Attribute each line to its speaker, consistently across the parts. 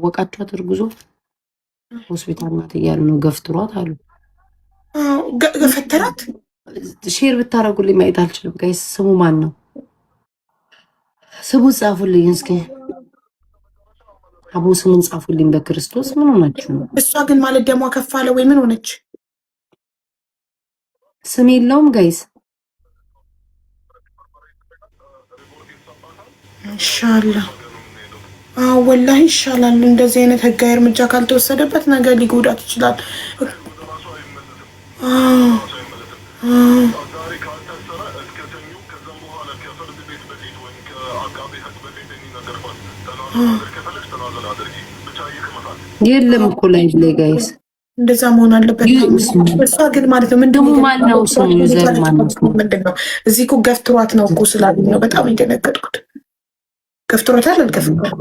Speaker 1: አወቃችኋት? እርጉዞ ሆስፒታል ናት እያሉ ነው። ገፍትሯት አሉ።
Speaker 2: ገፈተራት።
Speaker 1: ሼር ብታረጉልኝ ማየት አልችልም። ጋይስ ስሙ ማን ነው? ስሙ ጻፉልኝ እስኪ። አቦ ስሙን ጻፉልኝ በክርስቶስ። ምን ሆናችሁ ነው?
Speaker 2: እሷ ግን ማለት ደሟ ከፍ አለ ወይ ምን ሆነች?
Speaker 1: ስም የለውም ጋይስ።
Speaker 2: ኢንሻአላህ ወላሂ ይሻላል። እንደዚህ አይነት ህጋዊ እርምጃ ካልተወሰደበት ነገር ሊጎዳት ይችላል።
Speaker 1: የለም እኮ ላይ ጋይስ
Speaker 2: እንደዛ መሆን አለበት። እሷ ግን ማለት ነው ምንድነው
Speaker 1: ማነው ስሙ? ዩዘር ማነው?
Speaker 2: ምንድነው እዚህ እኮ ገፍትሯት ነው እኮ ስላሉኝ ነው በጣም የደነገጥኩት። ገፍትሯታል አልገፍትሯት?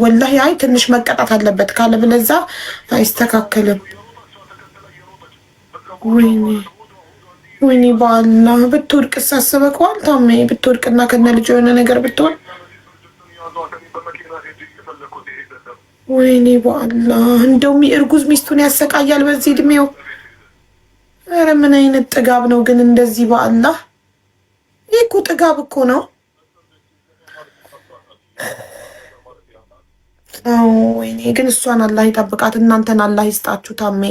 Speaker 2: ወላሂ አይ ትንሽ መቀጣት አለበት ካለ ብለዛ አይስተካከልም። ወይኔ በአላህ ብትወድቅ ሳስበከዋል። ታሜ ብትወድቅና ከነ ልጅ የሆነ ነገር ብትሆን ወይኔ በአላህ እንደው እርጉዝ ሚስቱን ያሰቃያል በዚህ እድሜው። ኧረ ምን አይነት ጥጋብ ነው ግን እንደዚህ በአላህ። ይህ እኮ ጥጋብ እኮ ነው። ወይኔ ግን እሷን አላህ ይጠብቃት፣ እናንተን አላህ ይስጣችሁ። ታሜ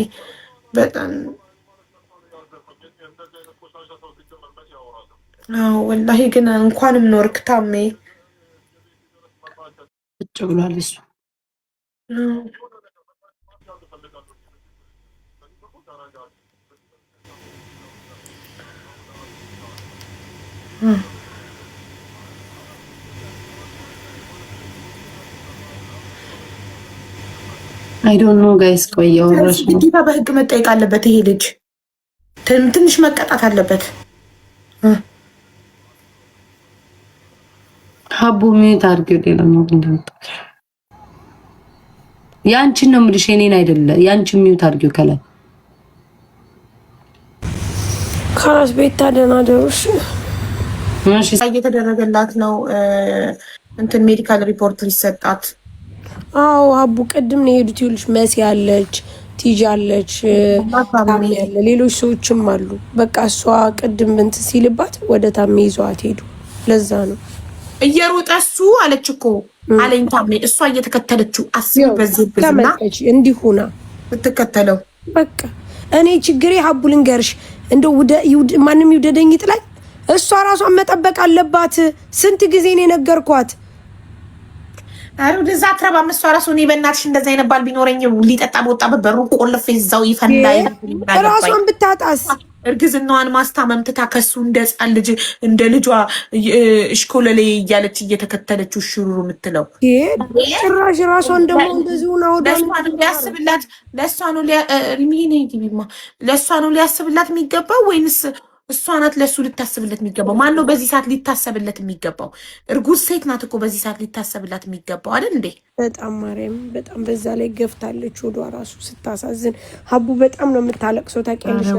Speaker 2: በጣም ወላሂ ግን እንኳንም ኖርክ ታሜ።
Speaker 1: ቁጭ ብሏል እሱ። አይ ዶንት ኖ ጋይስ። ቆየው ራሱ
Speaker 2: ግዴታ በህግ መጠየቅ አለበት ይሄ ልጅ። ትንሽ መቀጣት አለበት።
Speaker 1: ሀቡ ሚዩት አድርጊው። ሌላ ነው እንደምታ ያንቺን ነው የምልሽ፣ የኔን አይደለ። ያንቺን ሚዩት አድርጊው ከላይ
Speaker 3: ካራስ ቤት ታደናደሩሽ።
Speaker 1: እሺ
Speaker 2: እየተደረገላት ነው እንትን ሜዲካል ሪፖርት ሊሰጣት።
Speaker 3: አዎ ሀቡ ቅድም ነው የሄዱት። ይኸውልሽ መሲ አለች፣ ቲጂ አለች፣ ታሜ ያለ ሌሎች ሰዎችም አሉ። በቃ እሷ ቅድም እንትን ሲልባት ወደ ታሜ ይዘዋት ሄዱ። ለዛ ነው
Speaker 2: እየሮጠ እሱ አለች እኮ አለኝ ታሜ። እሷ እየተከተለችው አስቢ። በዚህ ብዝና
Speaker 3: እንዲሁና
Speaker 2: ብትከተለው
Speaker 3: በቃ እኔ ችግሬ ሀቡ ልንገርሽ፣ እንደው ማንም ይውደደኝ ይጥላኝ፣ እሷ ራሷን መጠበቅ አለባት። ስንት ጊዜ ነው የነገርኳት።
Speaker 2: አሩ ደዛ አትረባም እሷ ራሱ። እኔ በእናትሽ እንደዛ አይነባል ቢኖረኝ ሊጠጣ በወጣበት በሩ ቆልፍ ይዛው ይፈንዳ።
Speaker 3: ራሷን ብታጣስ
Speaker 2: እርግዝናዋን ማስታመም ትታ ከሱ እንደ ሕፃን ልጅ እንደ ልጇ እሽኮለሌ እያለች እየተከተለችው ሽሩሩ የምትለው
Speaker 3: ጭራሽ ራሷን ደግሞ እንደዚሁ ነው።
Speaker 2: ሊያስብላት ለእሷ ነው ሊያስብላት የሚገባው ወይንስ እሷ ናት ለእሱ ልታስብለት የሚገባው? ማን ነው በዚህ ሰዓት ሊታሰብለት የሚገባው? እርጉዝ ሴት ናት እኮ በዚህ ሰዓት ሊታሰብላት የሚገባው አይደል እንዴ?
Speaker 3: በጣም ማርያም፣ በጣም በዛ ላይ ገፍታለች ወዷ ራሱ ስታሳዝን። ሀቡ በጣም ነው የምታለቅሰው ታውቂያለሽ።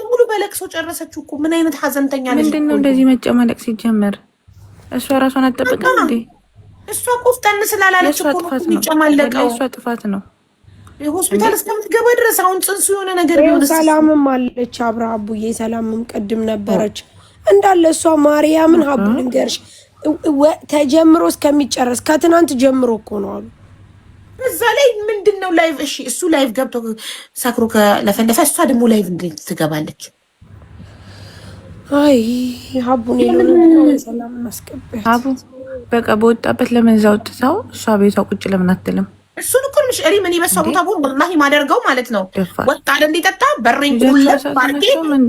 Speaker 2: ሙሉ በለቅሶ ጨረሰችው እኮ። ምን አይነት ሀዘንተኛ ነች!
Speaker 4: ምንድን ነው እንደዚህ መጨማለቅ ሲጀመር? እሷ ራሷን አትጠብቅም እንዴ?
Speaker 2: እሷ ቆፍጠን ስላላለች እኮ የሚጨማለቀው።
Speaker 4: እሷ ጥፋት ነው።
Speaker 2: ሆስፒታል እስከምትገባ ድረስ አሁን ጽንሱ የሆነ ነገር ቢሆን
Speaker 3: ሰላምም አለች አብራ ሀቡዬ። ሰላምም ቅድም ነበረች እንዳለ እሷ ማርያምን። ሀቡ ልንገርሽ ተጀምሮ እስከሚጨረስ ከትናንት ጀምሮ እኮ ነው አሉ።
Speaker 2: እዛ ላይ ምንድን ነው ላይቭ? እሺ እሱ ላይቭ ገብቶ ሰክሮ ከለፈለፈ እሷ ደግሞ ላይቭ እንዴት ትገባለች?
Speaker 3: አይ ሀቡን ሰላም እናስቀበል።
Speaker 4: ሀቡ በቃ በወጣበት ለምን እዛ ወጥተው እሷ ቤቷ ቁጭ ለምን አትልም?
Speaker 2: እሱን እኮ ምሽ እሪ ምን ይበሳው ቦታ ቦል ወላሂ ማደርገው ማለት ነው። ወጣ አይደል ሊጠጣ በሬን ቁልፍ ባርኬ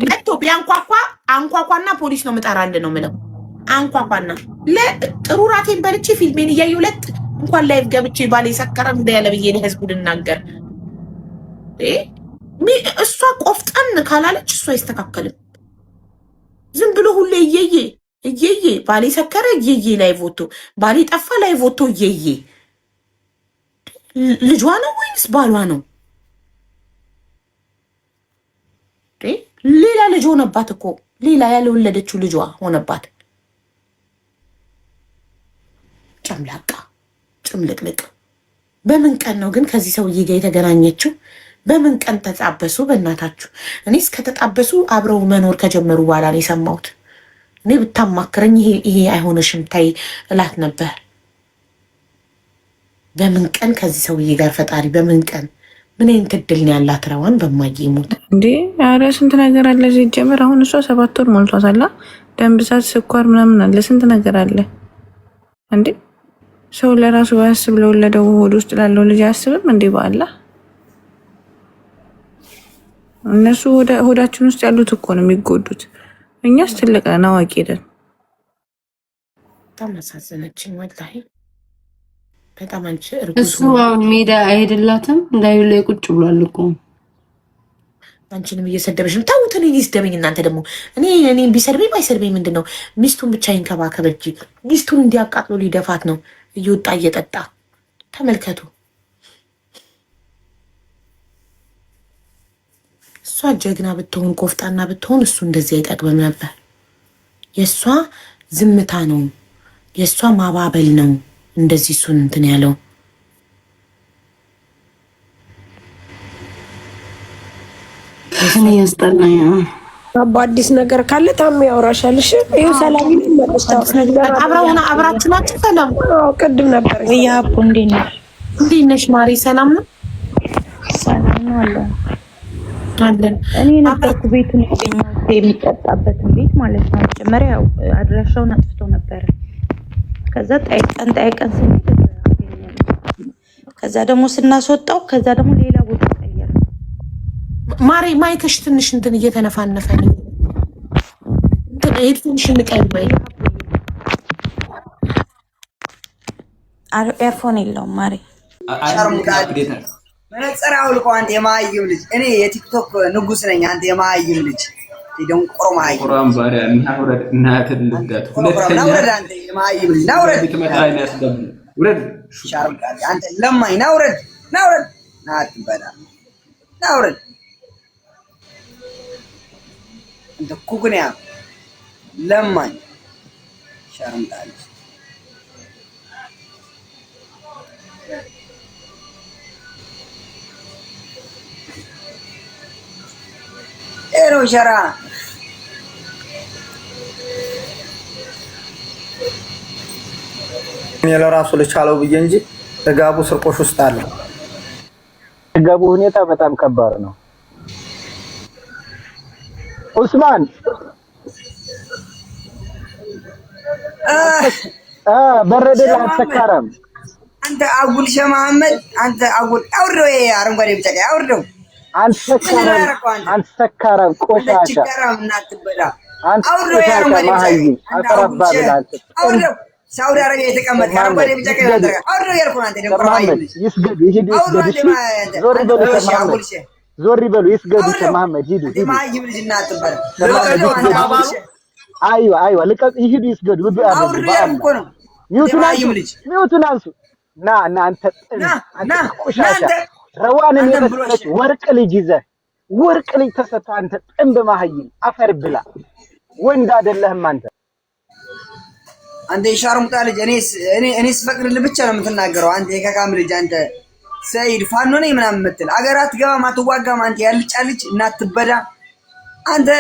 Speaker 2: ቀጥቶ ቢያንኳኳ አንኳኳና ፖሊስ ነው ምጠራል ነው ምለው። አንኳኳና ለጥሩ ራቴን በልቼ ፊልሜን እያየሁ እንኳን ላይቭ ገብቼ ባሌ ሰከረ እንደ ያለ ብዬ ለህዝቡ ልናገር። እሷ ቆፍጠን ካላለች እሷ አይስተካከልም። ዝም ብሎ ሁሌ እየየ ባሌ ሰከረ እየየ ላይቭ ወጥቶ ባሌ ጠፋ ላይቭ ወጥቶ እየየ ልጇ ነው ወይንስ ባሏ ነው? ልጅ ሆነባት እኮ ሌላ ያልወለደችው ልጇ ሆነባት። ጨምላቃ ጭምልቅልቅ። በምን ቀን ነው ግን ከዚህ ሰውዬ ጋር የተገናኘችው? በምን ቀን ተጣበሱ? በእናታችሁ እኔስ ከተጣበሱ አብረው መኖር ከጀመሩ በኋላ ነው የሰማሁት። እኔ ብታማክረኝ ይሄ አይሆነሽም ታይ እላት ነበር። በምን ቀን ከዚህ ሰውዬ ጋር ፈጣሪ በምን ቀን ምን አይነት እድል ነው ያላት? ረዋን በማይሞት
Speaker 4: እንዴ! ኧረ ስንት ነገር አለ ሲጀምር። አሁን እሷ 7 ወር ሞልቷታል። ደም ብዛት፣ ስኳር ምናምን አለ፣ ስንት ነገር አለ እንዴ! ሰው ለራሱ ባያስብ ለወለደው ሆድ ውስጥ ላለው ልጅ አያስብም እንዴ? በአላህ እነሱ ሆዳችን ውስጥ ያሉት እኮ ነው የሚጎዱት። እኛስ ትልቅ ነን አዋቂ ነን።
Speaker 2: በጣም አሳዘነችኝ ወላሂ በጣም። አንቺ እርጉዝ
Speaker 1: እሱ አሁን ሜዳ አይሄድላትም እንዳዩ ላይ ቁጭ ብሏል እኮ።
Speaker 2: አንቺንም እየሰደበሽ ነው። ታውት እኔን ይስደበኝ እናንተ ደግሞ እኔን ቢሰድበኝ ባይሰድበኝ ምንድን ነው? ሚስቱን ብቻ ይንከባከብ እንጂ ሚስቱን እንዲያቃጥሎ ሊደፋት ነው እየወጣ እየጠጣ። ተመልከቱ። እሷ ጀግና ብትሆን ቆፍጣና ብትሆን እሱ እንደዚህ አይጠቅምም ነበር። የእሷ ዝምታ ነው የእሷ ማባበል ነው እንደዚህ እሱን እንትን ያለው።
Speaker 1: እኔ ያስጠላኝ
Speaker 3: በአዲስ ነገር ካለ ታሜ ያወራሻል። እሺ ይሄው ሰላም
Speaker 2: አብራችሁ ናችሁ? ሰላም
Speaker 3: ቅድም ነበር።
Speaker 5: ያቡ እንዴት
Speaker 2: ነሽ ማሪ? ሰላም ነው
Speaker 5: ሰላም ነው አለን። እኔ ነበርኩ ቤቱን ያገኘሁት የሚጠጣበትን ቤት ማለት ነው። መጀመሪያ ያው አድራሻውን አጥፍቶ ነበረ። ከዛ ጠይቀን ስንሄድ ከዛ ደግሞ ስናስወጣው ከዛ ደግሞ ሌላ ቦታ ቀየረ።
Speaker 2: ማሪ ማይከሽ ትንሽ እንትን እየተነፋነፈ ነው። ትንሽ እንቀይር።
Speaker 5: ኤርፎን የለውም ማሪ።
Speaker 6: መነጽር አውልቆ አንተ የማይም ልጅ። እኔ የቲክቶክ ንጉስ ነኝ። አንተ የማይም ልጅ ይደም ቆርማይ
Speaker 7: ቁርአን ባሪያ እናውረድ እናትን ልጋት ሁለተኛ
Speaker 6: ናውረድ አንተ የማይም ልጅ ናውረድ
Speaker 7: ቢትመጣኝ ያስደብ ውረድ
Speaker 6: ሻርቃ አንተ ለማይ ናውረድ ናትበላ ናውረድ አንተ ኩኩንያ ለማይ ሻርምጣል ኤሮ ሸራ
Speaker 8: ለራሱ ልቻለው ብዬ እንጂ ተጋቡ ስርቆሽ ውስጥ አለ። ተጋቡ ሁኔታ በጣም ከባድ ነው። ኡስማን በረደላ ተከራም
Speaker 6: አንተ አጉል ሸህ መሐመድ አንተ አጉል አውርደው አረንጓዴ ቢጫ አውርደው አንተ ሰካራም ቆሻሻ አውርደው ሳውዲ አረቢያ የተቀመጠ አረንጓዴ ቢጫ ቀይ ያደረገ አውርደው ያልኩህ አንተ ደግሞ
Speaker 8: ይስገዱ ይሄዱ ዞር ይበሉ ይስገዱ መሐመድ ሂዱ
Speaker 6: ማይም ልጅ እናትበል
Speaker 8: አይዋ ልቀቅ ይሄዱ ይስገዱ ውዱ አረብ ባአላ ሚውቱን አንሱ ና አንተ ቆሻሻ ረዋንን የመሰለች ወርቅ ልጅ ይዘህ ወርቅ ልጅ ተሰጥቶ አንተ ጥንብ ማህይም አፈር ብላ ወንድ አይደለህም አንተ
Speaker 6: የሻርሙጣ ልጅ። እኔ ስፈቅድልህ ብቻ ነው የምትናገረው። አንተ የከካም ልጅ አንተ ሰይድ ፋኖ ነኝ ምናምን የምትል አገራት ገባም አትዋጋም። አንተ ያልጫ ልጅ እናትበዳ አንተ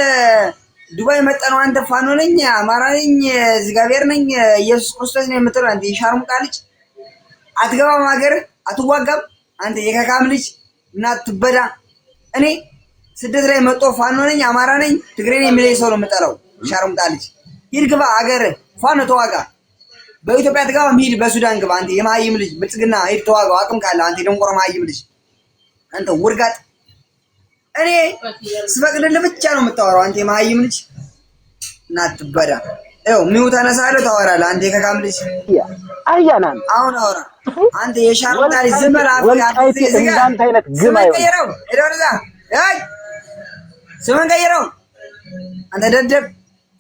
Speaker 6: ዱባይ መጣ ነው አንተ ፋኖ ነኝ አማራ ነኝ እግዚአብሔር ነኝ ኢየሱስ ክርስቶስ ነኝ የምትለው አንተ የሻርሙጣ ልጅ አትገባም ሀገር አትዋጋም። አንተ የከካም ልጅ እናትበዳ እኔ ስደት ላይ መጦ ፋኖ ነኝ አማራ ነኝ ትግሬ ነኝ የሚለኝ ሰው ነው የምጠላው። ሻርሙጣ ልጅ ሂድ ግባ ሀገር ፋኖ ተዋጋ። በኢትዮጵያ ትገባም ሂድ በሱዳን ግባ። አንተ የማይም ልጅ ብልጽግና ሂድ ተዋጋው አቅም ካለ አንተ ደንቆሮ ማይም ልጅ አንተ ውርጋጥ። እኔ ስፈቅድልህ ብቻ ነው የምታወራው። አንተ የማይም ልጅ እናትበዳ ይኸው ሚው ተነሳለህ ታወራለህ። አንተ የከካም ልጅ
Speaker 8: አያናን
Speaker 6: አሁን አወራ አንተ የሻርሙጣ ልጅ ዝም በል
Speaker 8: ወልቃይት እንዳንተ አይነት ግም አይሆንም።
Speaker 6: እደርዛ አይ ስምን ቀይረው አንተ ደደብ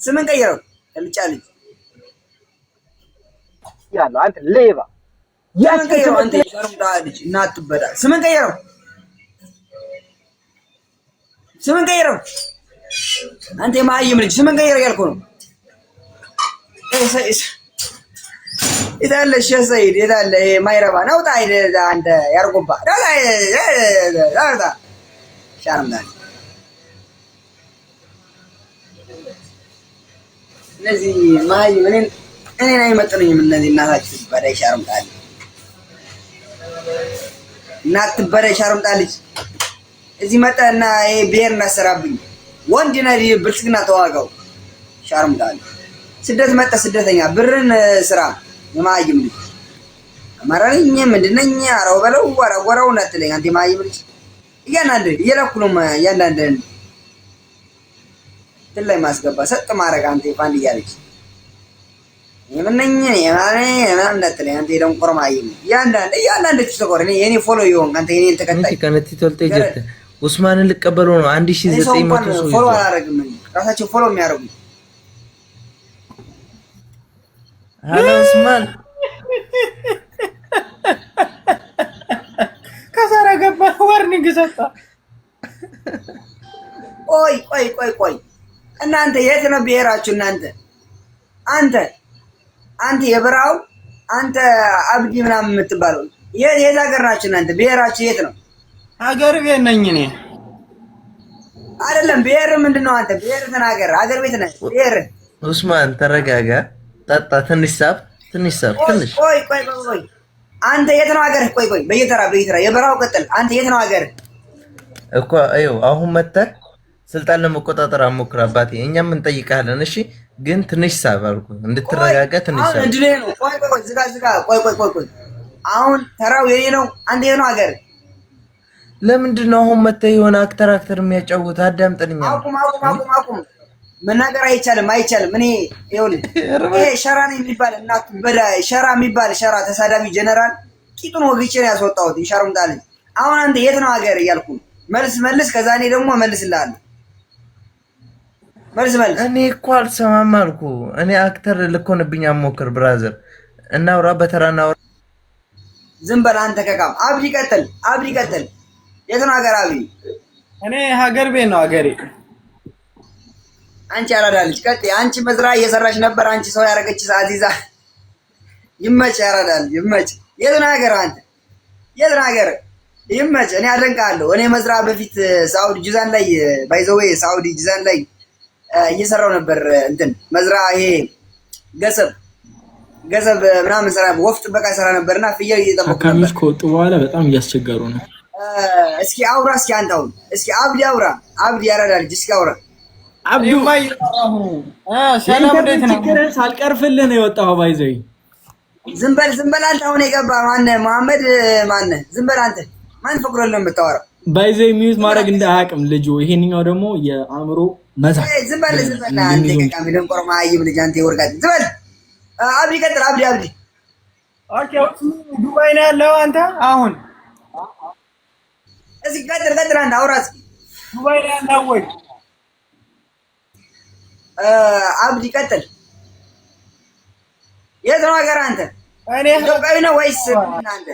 Speaker 6: ስምን ቀይረው ልጫ ልጅ
Speaker 8: ያለው አንተ ሌባ
Speaker 6: ስምን ቀይረው አንተ የሻርሙጣ ልጅ እናትበዳ ስምን ቀይረው አንተ የማይም ልጅ ስምን ቀይር ያልኩ ነው። ይታለ ሸሰይድ ይታለ ማይረባ ነውጣ አይደ አንተ ያርጉባ ዳላ ዳላ ሻርምዳል እነዚህ ማይ እኔን አይመጥኑኝም። እነዚህ እናታችሁ በዳይ ሻርምዳል እናት በዳይ ሻርምዳል እዚህ መጣና ይሄ ብሄር እናሰራብኝ ወንድ ነህ ብልጽግና ተዋጋው ሻርምዳል ስደት መጣ ስደተኛ ብርን ስራ የማይም ልጅ አማራኝ ምንድነኝ አራው በለው ወራው ነጥለኝ አንተ የማይም ልጅ እያንዳንድ እየላኩ ነው እያንዳንድ ላይ ማስገባ ሰጥ ማረግ አንተ ፋንድ እያለች የምንኝ የማን ነጥለኝ አንተ ደም ቆርማይም እያንዳንድ ተቆር የኔ ፎሎ ይሆን አንተ የኔን ተከታይ
Speaker 9: ከነቲ ተልተ ጀተ ኡስማንን ልቀበሉ ነው 1900 ሰው
Speaker 6: ፎሎ አላረግም ራሳቸው ፎሎ የሚያረጉ
Speaker 9: ሄሎ ኡስማን
Speaker 10: ከሰራ ገባ ዋርኒንግ ሰጣ።
Speaker 6: ቆይ እናንተ የት ነው ብሄራችሁ? አንተ የብራው አንተ አብዲ ምናምን የምትባለው የት ሀገር ናችሁ እናንተ? ብሄራችሁ የት ነው?
Speaker 10: ሀገር ቤት ነኝ እኔ።
Speaker 6: አይደለም ብሄር ምንድነው? አንተ ብሄር ተናገር። ሀገር ቤት ነህ ብሄር።
Speaker 9: ኡስማን ተረጋጋ፣ ጠጣ፣ ትንሽ ሳብ።
Speaker 6: ቆይ አንተ የት ነው ሀገር? ቆይ በየተራ የበራው ቀጥል። አንተ የት ነው ሀገር
Speaker 9: እኮ? አይው አሁን መጣህ ስልጣን ለመቆጣጠር አሞክር አባቴ። እኛም እንጠይቃለን። እሺ ግን ትንሽ ሳብ አልኩ እንድትረጋጋ። ትንሽ ሳብ
Speaker 6: እንዴ ነው። ቆይ ዝጋ። ቆይ አሁን ተራው የኔ ነው። አንተ የት ነው ሀገር?
Speaker 9: ለምንድን ነው አሁን መተህ የሆነ አክተር የሚያጫውት? አዳምጠንኛ።
Speaker 6: አቁም። መናገር አይቻልም። እኔ ይኸውልህ ይሄ ሸራን የሚባል እናቱ በዳ ሸራ የሚባል ሸራ ተሳዳቢ ጀነራል ቂጡን ወግቼ ነው ያስወጣሁት። ይሻሩም ጣልኝ። አሁን አንተ የት ነው ሀገር እያልኩ መልስ። ከዛ እኔ ደግሞ መልስልሃለሁ። መልስ።
Speaker 9: እኔ እኮ አልሰማም አልኩ። እኔ አክተር ልኮንብኝ አሞክር ብራዘር። እናውራ፣ በተራ እናውራ።
Speaker 6: ዝም በል አንተ ከካም። አብዲ ቀጥል። የት ነው ሀገር አብዲ?
Speaker 10: እኔ ሀገር ቤት ነው ሀገሬ።
Speaker 6: አንቺ አራዳ ልጅ ቀጥ አንቺ መዝራ እየሰራሽ ነበር። አንቺ ሰው ያረገች አዚዛ ይመች፣ ያራዳል ይመች። የት ነው ሀገር አንተ? የት ነው ሀገር? ይመች። እኔ አደንቃለሁ። እኔ መዝራ በፊት ሳውዲ ጂዛን ላይ ባይዘዌ ሳውዲ ጂዛን ላይ እየሰራው ነበር። እንትን መዝራ ይሄ ገሰብ ምናምን ሰራ፣ ወፍ ጥበቃ ሰራ ነበርና ፍየል እየጠበቁ ነበር።
Speaker 10: ከሚስ ከወጡ በኋላ በጣም እያስቸገሩ ነው።
Speaker 6: እስኪ አውራ፣ እስኪ አንተ አሁን እስኪ አብዲ አውራ። አብዲ ያራዳ ልጅ እስኪ አውራ።
Speaker 10: አብዱ ሰላም እንዴት ነው? ሳልቀርፍልህ ነው የወጣኸው። ባይዘይ
Speaker 6: ዝም በል አንተ። አሁን የገባ ማነህ? መሐመድ ማነህ? ዝም በል አንተ። ማን ፈቅዶልህ ነው የምታወራው?
Speaker 10: ባይዘይ ሚዩት ማድረግ እንዳያቅም ልጁ። ይሄንኛው ደግሞ የአእምሮ መዛ።
Speaker 6: ዝም በል አንተ። ከቃሚ ደንቆር ማይም ልጅ አንተ ይወርጋት። ዝም በል አብዲ ቀጥል። አብዲ
Speaker 10: ኦኬ። ዱባይ ነው ያለው አንተ አሁን?
Speaker 6: እስኪ ቀጥል አንተ አውራ እስኪ።
Speaker 10: ዱባይ ነው ያለው ወይ?
Speaker 6: አብዲ ቀጥል። የት ነው ሀገር አንተ?
Speaker 10: እኔ
Speaker 6: ኢትዮጵያዊ ነው ወይስ እናንተ?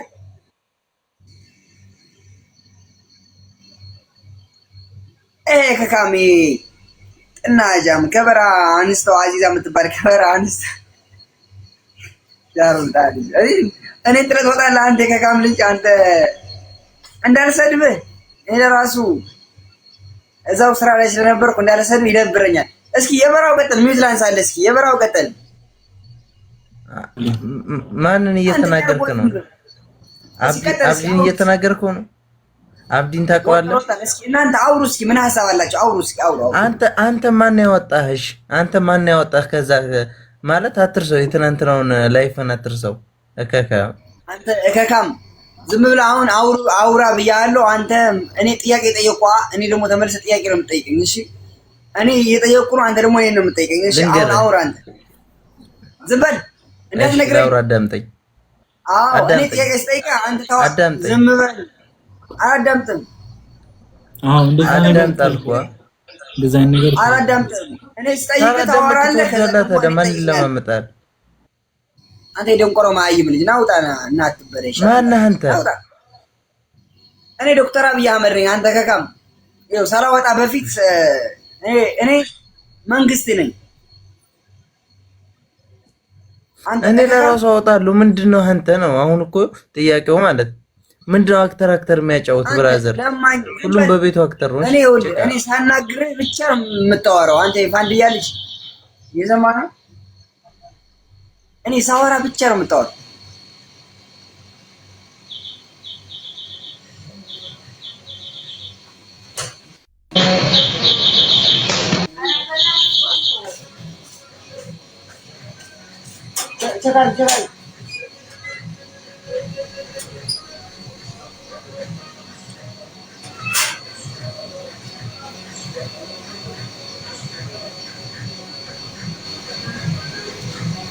Speaker 6: ከካሚ ጥናጃም ከበራ አንስተው አዚዛ የምትባል ከበራ አንስተ ያሩታል። እኔ ጥረት ወጣለህ አንተ ከካም ልጅ አንተ እንዳልሰድብህ። እኔ ለራሱ እዛው ስራ ላይ ስለነበርኩ እንዳልሰድብህ ይደብረኛል። እስኪ የበራው ቀጥል። ሚውት ላንሳለ። እስኪ የበራው ቀጥል።
Speaker 9: ማንን እየተናገርክ ነው? አብዲን እየተናገርክ ነው? አብዲን ታውቀዋለህ?
Speaker 6: እስኪ እናንተ አውሩ። እስኪ ምን ሐሳብ አላችሁ? አውሩ እስኪ አውሩ።
Speaker 9: አንተ ማን ያወጣህሽ? አንተ ማን ያወጣህ? ከዛ ማለት አትርሰው፣ የትናንትናውን ላይፍን አትርሰው።
Speaker 6: አንተ እከካም ዝም ብለህ አሁን አውራ ብያለሁ። አንተ እኔ ጥያቄ ጠየኳ። እኔ ደግሞ ተመልሰህ ጥያቄ ነው የምትጠይቀኝ። እሺ እኔ እየጠየቅኩ ነው። አንተ ደግሞ እኔን ነው የምትጠይቀኝ። እሺ አሁን አውራ። አንተ ዝም በል እንዳትነግረኝ።
Speaker 9: አውራ፣ አዳምጠኝ።
Speaker 6: እኔ ጥያቄ ስጠይቅህ አንተ ተው። ዝም በል። አላዳምጥም።
Speaker 10: እንደዛ አልኩህ። እንደዛ ነገር
Speaker 6: አላዳምጥም። እኔ ስጠይቅህ ታወራለህ።
Speaker 9: ማን ለማመጣል?
Speaker 6: አንተ የደንቆሮ ማይም ልጅ ናውጣ እና አትበለሽ።
Speaker 9: ማነህ አንተ?
Speaker 6: እኔ ዶክተር አብይ አህመድ ነኝ። አንተ ከካም ይኸው ሳላወጣ በፊት እኔ መንግስት ነኝ።
Speaker 9: እኔ ለራሱ አወጣለሁ። ምንድነው አንተ ነው አሁን እኮ ጥያቄው ማለት ምንድነው? አክተር የሚያጫውት ብራዘር፣ ሁሉም በቤቱ አክተር ነው።
Speaker 6: እኔ ሳናግርህ ብቻ የምታወራው አንተ የፋንድያ ልጅ የዘማና እኔ ሳወራ ብቻ ነው የምታወራው። ቸካል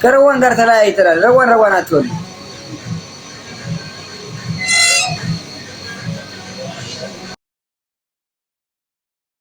Speaker 6: ከረዋን ጋር ተለያይተናል። ረዋን አትወልም